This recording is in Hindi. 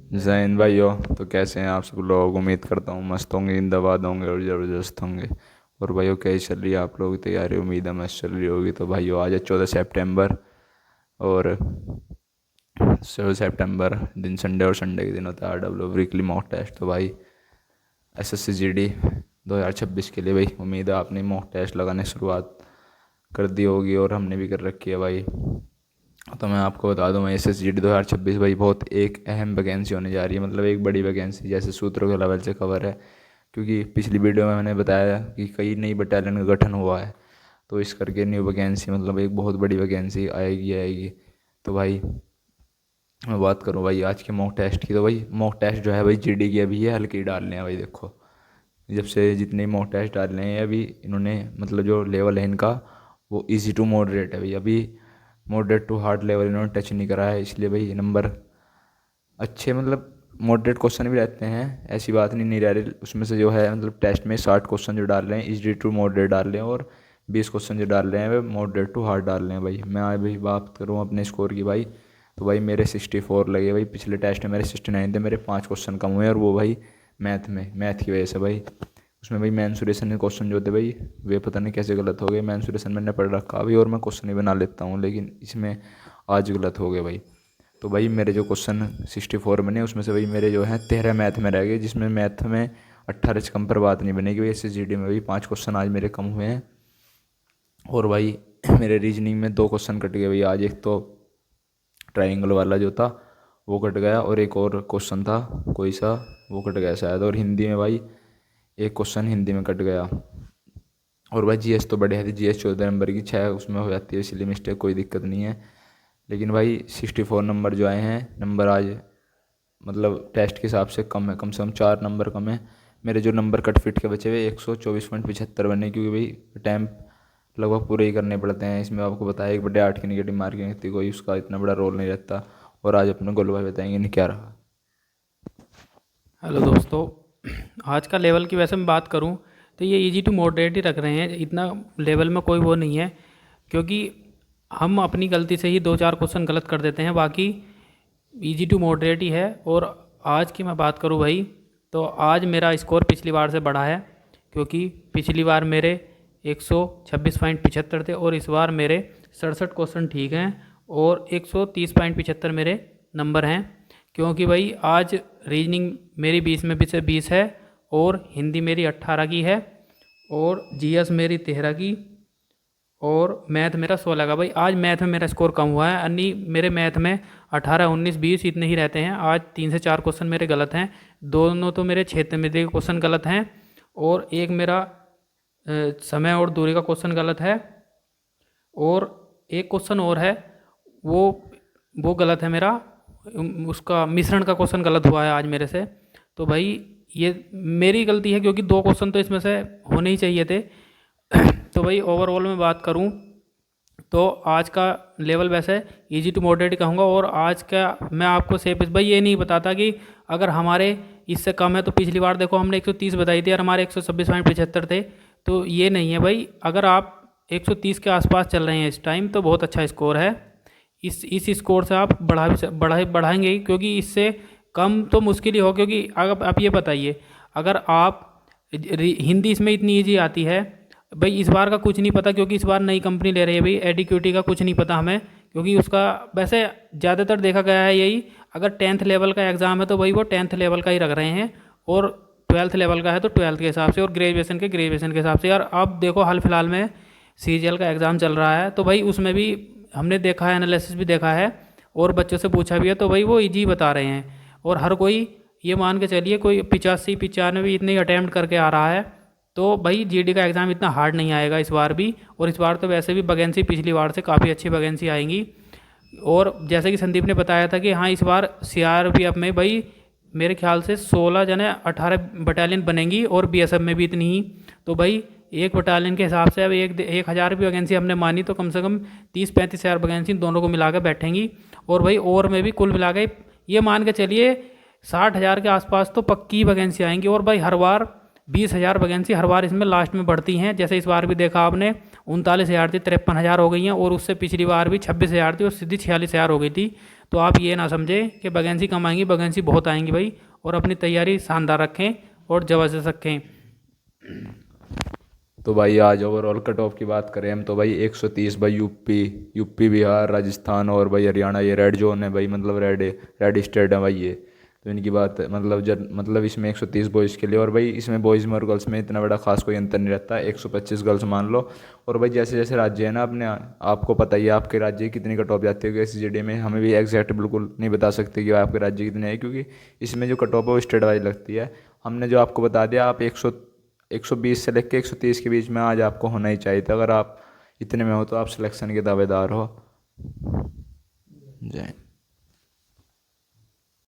जय हिंद भाइयों। तो कैसे हैं आप सब लोग? उम्मीद करता हूँ मस्त होंगे, जिंदाबाद होंगे और ज़बरदस्त होंगे। और भाइयों कैसी चल रही है आप लोगों की तैयारी? उम्मीद है मस्त चल रही होगी। तो भाइयों आज है 14 सितंबर, और 16 सितंबर दिन संडे, और संडे के दिन होता है RW वीकली मॉक टेस्ट। तो भाई SSC GD 2026 के लिए भाई उम्मीद है आपने मॉक टेस्ट लगाने की शुरुआत कर दी होगी, और हमने भी कर रखी है भाई। तो मैं आपको बता दूं, SSGD 2026 भाई बहुत एक अहम वैकेंसी होने जा रही है, मतलब एक बड़ी वैकेंसी जैसे सूत्रों के लेवल से खबर है। क्योंकि पिछली वीडियो में मैंने बताया कि कई नई बटालियन का गठन हुआ है, तो इस करके न्यू वैकेंसी मतलब एक बहुत बड़ी वैकेंसी आएगी। तो भाई मैं बात करूँ भाई आज के मॉक टेस्ट की, तो भाई मॉक टेस्ट जो है भाई GD की अभी ये हल्की डालने हैं भाई। देखो, जब से जितने मॉक टेस्ट डाल रहे हैं अभी इन्होंने, मतलब जो लेवल है इनका वो इजी टू मॉडरेट है भाई। अभी मॉडरेट टू हार्ड लेवल इन्होंने टच नहीं करा है, इसलिए भाई नंबर अच्छे, मतलब मॉडरेट क्वेश्चन भी रहते हैं, ऐसी बात नहीं रह रही। उसमें से जो है मतलब टेस्ट में 60 क्वेश्चन जो डाल रहे हैं इजी टू मॉडरेट डाल रहे हैं, और 20 क्वेश्चन जो डाल रहे हैं वे मॉडरेट टू हार्ड डाल रहे हैं भाई। मैं अभी बात करूँ अपने स्कोर की भाई, तो भाई मेरे 64 लगे भाई। पिछले टेस्ट में मेरे 69 थे, मेरे 5 क्वेश्चन कम हुए, और वो भाई मैथ की वजह से भाई। उसमें भाई मैंसुरेशन के क्वेश्चन जो थे भाई वे पता नहीं कैसे गलत हो गए। मैंसुरेशन मैंने पढ़ रखा अभी, और मैं क्वेश्चन ही बना लेता हूँ, लेकिन इसमें आज गलत हो गए भाई। तो भाई मेरे जो क्वेश्चन 64 बने उसमें से भाई मेरे जो हैं 13 मैथ में रह गए, जिसमें मैथ में 18 से कम पर बात नहीं बनेगी भाई। SSGD में भाई 5 क्वेश्चन आज मेरे कम हुए हैं, और भाई मेरे रीजनिंग में 2 क्वेश्चन कट गए भाई आज। एक तो ट्राइंगल वाला जो था वो कट गया, और एक और क्वेश्चन था कोई सा वो कट गया शायद। और हिंदी में भाई एक क्वेश्चन हिंदी में कट गया। और भाई GS तो बढ़िया थी, GS 14 नंबर की 6 उसमें हो जाती है, इसलिए मिस्टेक कोई दिक्कत नहीं है। लेकिन भाई 64 नंबर जो आए हैं, नंबर आज मतलब टेस्ट के हिसाब से कम है, कम से कम 4 नंबर कम है। मेरे जो नंबर कट फिट के बचे हुए 124.75 बने, क्योंकि भाई टाइम लगभग पूरे ही करने पड़ते हैं। इसमें आपको बताया 1/8 की निगेटिव मार्किंग थी, कोई उसका इतना बड़ा रोल नहीं रहता। और आज अपने गोलू भाई बताएंगे नहीं क्या रहा। हेलो दोस्तों। आज का लेवल की वैसे मैं बात करूं तो ये इजी टू मॉडरेट ही रख रहे हैं। इतना लेवल में कोई वो नहीं है, क्योंकि हम अपनी गलती से ही दो चार क्वेश्चन गलत कर देते हैं, बाकी इजी टू मॉडरेट ही है। और आज की मैं बात करूं भाई, तो आज मेरा स्कोर पिछली बार से बढ़ा है, क्योंकि पिछली बार मेरे 126.75 थे और इस बार मेरे 67 क्वेश्चन ठीक हैं और 130.75 मेरे नंबर हैं। क्योंकि भाई आज रीजनिंग मेरी 20 में भी से 20 है, और हिंदी मेरी 18 की है, और जीएस मेरी 13 की, और मैथ मेरा 16 का। भाई आज मैथ में मेरा स्कोर कम हुआ है, अन्य मेरे मैथ में 18 19 20 इतने ही रहते हैं। आज 3 से 4 क्वेश्चन मेरे गलत हैं, दोनों तो मेरे क्षेत्र में के क्वेश्चन गलत हैं, और एक मेरा समय और दूरी का क्वेश्चन गलत है, और एक क्वेश्चन और है वो वो गलत है मेरा, उसका मिश्रण का क्वेश्चन गलत हुआ है आज मेरे से। तो भाई ये मेरी गलती है, क्योंकि दो क्वेश्चन तो इसमें से होने ही चाहिए थे। तो भाई ओवरऑल में बात करूं तो आज का लेवल वैसे इजी टू मॉडरेट कहूँगा। और आज का मैं आपको सेफ भाई ये नहीं बताता कि अगर हमारे इससे कम है, तो पिछली बार देखो हमने 130 बताई थी और हमारे 126.75 थे। तो ये नहीं है भाई, अगर आप 130 के आसपास चल रहे हैं इस टाइम तो बहुत अच्छा स्कोर है। इस स्कोर से आप बढ़ाएंगे ही, क्योंकि इससे कम तो मुश्किल ही हो। क्योंकि अगर आप ये बताइए, अगर आप हिंदी इसमें इतनी ईजी आती है, भाई इस बार का कुछ नहीं पता, क्योंकि इस बार नई कंपनी ले रही है भाई एडिक्यूटी का कुछ नहीं पता हमें, क्योंकि उसका वैसे ज़्यादातर देखा गया है यही। अगर 10th लेवल का एग्ज़ाम है तो भाई वो 10th लेवल का ही रख रहे हैं, और 12th लेवल का है तो 12th के हिसाब से, और ग्रेजुएशन के हिसाब से। यार अब देखो हाल फिलहाल में CGL का एग्ज़ाम चल रहा है, तो भाई उसमें भी हमने देखा है, एनालिसिस भी देखा है, और बच्चों से पूछा भी है, तो भाई वो ईजी बता रहे हैं। और हर कोई ये मान के चलिए कोई 85 95 इतने ही अटैम्प्ट करके आ रहा है। तो भाई GD का एग्ज़ाम इतना हार्ड नहीं आएगा इस बार भी। और इस बार तो वैसे भी वैकेंसी पिछली बार से काफ़ी अच्छी वैकेंसी आएंगी। और जैसे कि संदीप ने बताया था कि हाँ इस बार CRPF में भाई मेरे ख्याल से 16 जने 18 बटालियन बनेंगी, और BSF में भी इतनी ही। तो भाई एक बटालियन के हिसाब से अब 1,000 भी वैकेंसी हमने मानी, तो कम से कम 30 35 हज़ार वैकेंसी दोनों को मिला कर बैठेंगी। और भाई ओवर में भी कुल मिला के ये मान के चलिए 60,000 के आसपास तो पक्की वैकेंसी आएंगी। और भाई हर बार 20,000 वैकेंसी हर बार इसमें लास्ट में बढ़ती हैं। जैसे इस बार भी देखा आपने 39,000 थी, 53,000 हो गई हैं, और उससे पिछली बार भी 26,000 थी और सीधी 46,000 हो गई थी। तो आप ये ना समझें कि वैकेंसी कम आएंगी, वैकेंसी बहुत आएंगी भाई। और अपनी तैयारी शानदार रखें और ज़बरदस्त रखें। तो भाई आज ओवरऑल कट ऑफ की बात करें हम तो भाई 130 भाई यूपी बिहार राजस्थान और भाई हरियाणा, ये रेड जोन है भाई, मतलब रेड स्टेट है भाई ये। तो इनकी बात मतलब इसमें 130 बॉयज़ के लिए, और भाई इसमें बॉयज़ में और गर्ल्स में इतना बड़ा खास कोई अंतर नहीं रहता, 125 गर्ल्स मान लो। और भाई जैसे जैसे राज्य है ना अपने, आपको पता ही है आपके राज्य की कितनी कट ऑफ जाती होगी SCGD में, हमें भी एग्जैक्ट बिल्कुल नहीं बता सकते कि आपके राज्य कितने है, क्योंकि इसमें जो कट ऑफ है वो स्टेट वाइज लगती है। हमने जो आपको बता दिया, आप 120 से लेकर 130 के बीच में आज आपको होना ही चाहिए था। अगर आप इतने में हो तो आप सिलेक्शन के दावेदार हो। जय हिंद।